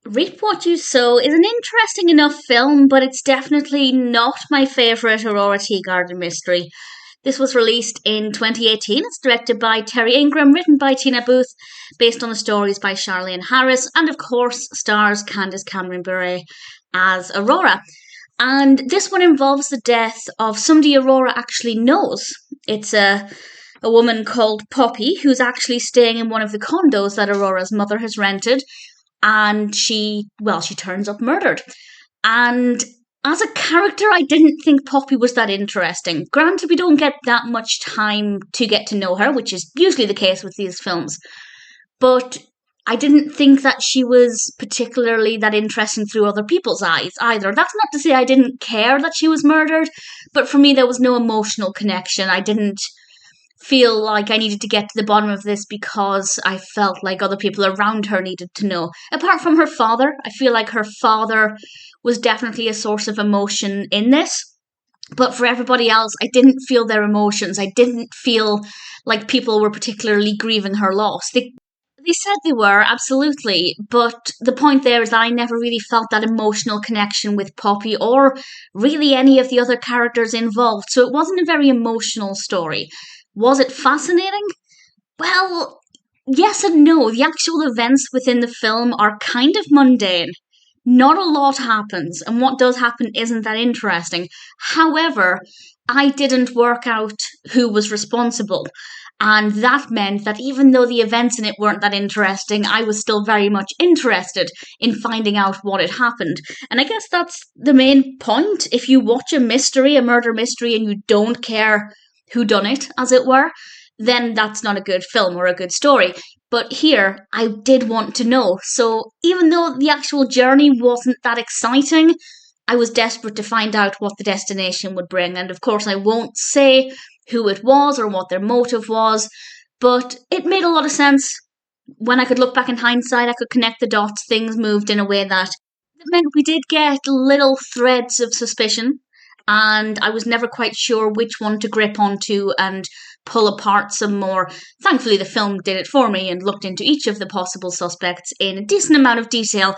Reap What You Sow is an interesting enough film, but it's definitely not my favourite Aurora Teagarden mystery. This was released in 2018. It's directed by Terry Ingram, written by Teena Booth, based on the stories by Charlaine Harris, and of course stars Candace Bure as Aurora. And this one involves the death of somebody Aurora actually knows. It's a woman called Poppy who's actually staying in one of the condos that Aurora's mother has rented, and she turns up murdered. And as a character, I didn't think Poppy was that interesting. Granted, we don't get that much time to get to know her, which is usually the case with these films. But I didn't think that she was particularly that interesting through other people's eyes either. That's not to say I didn't care that she was murdered, but for me there was no emotional connection. I didn't feel like I needed to get to the bottom of this because I felt like other people around her needed to know. Apart from her father, I feel like her father was definitely a source of emotion in this. But for everybody else, I didn't feel their emotions. I didn't feel like people were particularly grieving her loss. They said they were, absolutely, but the point there is that I never really felt that emotional connection with Poppy or really any of the other characters involved, so it wasn't a very emotional story. Was it fascinating? Well, yes and no. The actual events within the film are kind of mundane. Not a lot happens, and what does happen isn't that interesting. However, I didn't work out who was responsible. And that meant that even though the events in it weren't that interesting, I was still very much interested in finding out what had happened. And I guess that's the main point. If you watch a mystery, a murder mystery, and you don't care who done it, as it were, then that's not a good film or a good story. But here, I did want to know. So even though the actual journey wasn't that exciting, I was desperate to find out what the destination would bring. And of course, I won't say who it was or what their motive was, but it made a lot of sense. When I could look back in hindsight, I could connect the dots. Things moved in a way that meant we did get little threads of suspicion, and I was never quite sure which one to grip onto and pull apart some more. Thankfully, the film did it for me and looked into each of the possible suspects in a decent amount of detail,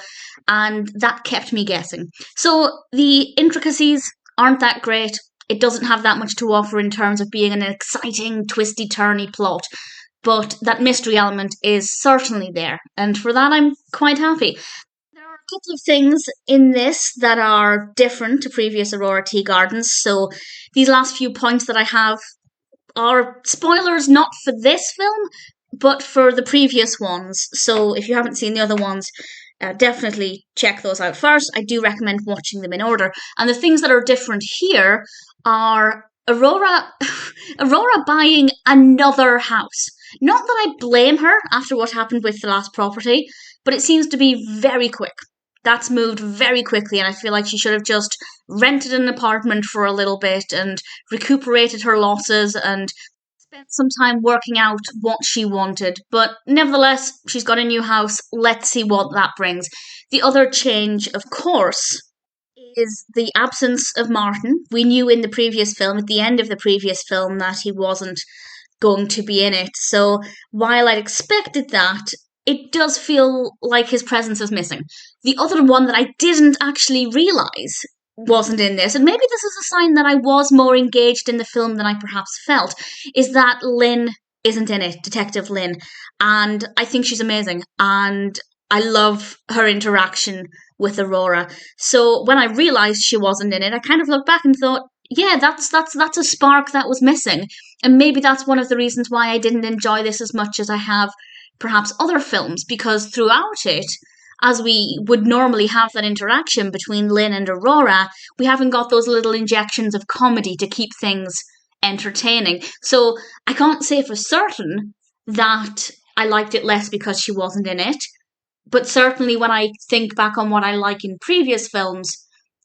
and that kept me guessing. So the intricacies aren't that great. It doesn't have that much to offer in terms of being an exciting, twisty-turny plot, but that mystery element is certainly there, and for that I'm quite happy. There are a couple of things in this that are different to previous Aurora Teagardens, so these last few points that I have are spoilers not for this film, but for the previous ones. So if you haven't seen the other ones, definitely check those out first. I do recommend watching them in order. And the things that are different here are Aurora buying another house. Not that I blame her after what happened with the last property, but it seems to be very quick. That's moved very quickly, and I feel like she should have just rented an apartment for a little bit and recuperated her losses and spent some time working out what she wanted. But nevertheless, she's got a new house. Let's see what that brings. The other change, of course, is the absence of Martin. We knew in the previous film, at the end of the previous film, that he wasn't going to be in it. So while I'd expected that, it does feel like his presence is missing. The other one that I didn't actually realise wasn't in this, and maybe this is a sign that I was more engaged in the film than I perhaps felt, is that Lynn isn't in it, Detective Lynn. And I think she's amazing, and I love her interaction with Aurora. So when I realised she wasn't in it, I kind of looked back and thought, yeah, that's a spark that was missing. And maybe that's one of the reasons why I didn't enjoy this as much as I have perhaps other films, because throughout it, as we would normally have that interaction between Lynn and Aurora, we haven't got those little injections of comedy to keep things entertaining. So I can't say for certain that I liked it less because she wasn't in it, but certainly when I think back on what I like in previous films,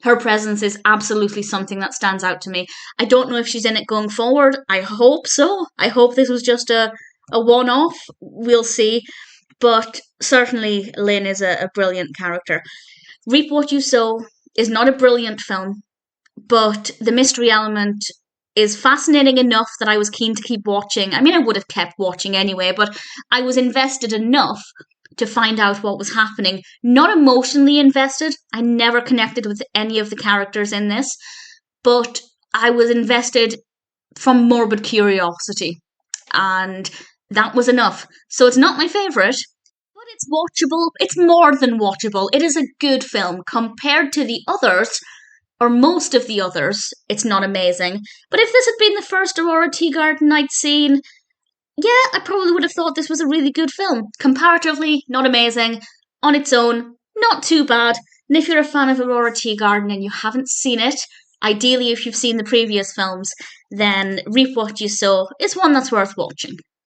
her presence is absolutely something that stands out to me. I don't know if she's in it going forward. I hope so. I hope this was just a one-off. We'll see. But certainly Lynn is a brilliant character. Reap What You Sow is not a brilliant film, but the mystery element is fascinating enough that I was keen to keep watching. I mean, I would have kept watching anyway, but I was invested enough to find out what was happening. Not emotionally invested. I never connected with any of the characters in this, but I was invested from morbid curiosity, and that was enough. So it's not my favourite, but it's watchable. It's more than watchable. It is a good film compared to the others, or most of the others. It's not amazing. But if this had been the first Aurora Teagarden I'd seen, yeah, I probably would have thought this was a really good film. Comparatively, not amazing. On its own, not too bad. And if you're a fan of Aurora Teagarden and you haven't seen it, ideally if you've seen the previous films, then Reap What You Sow is one that's worth watching.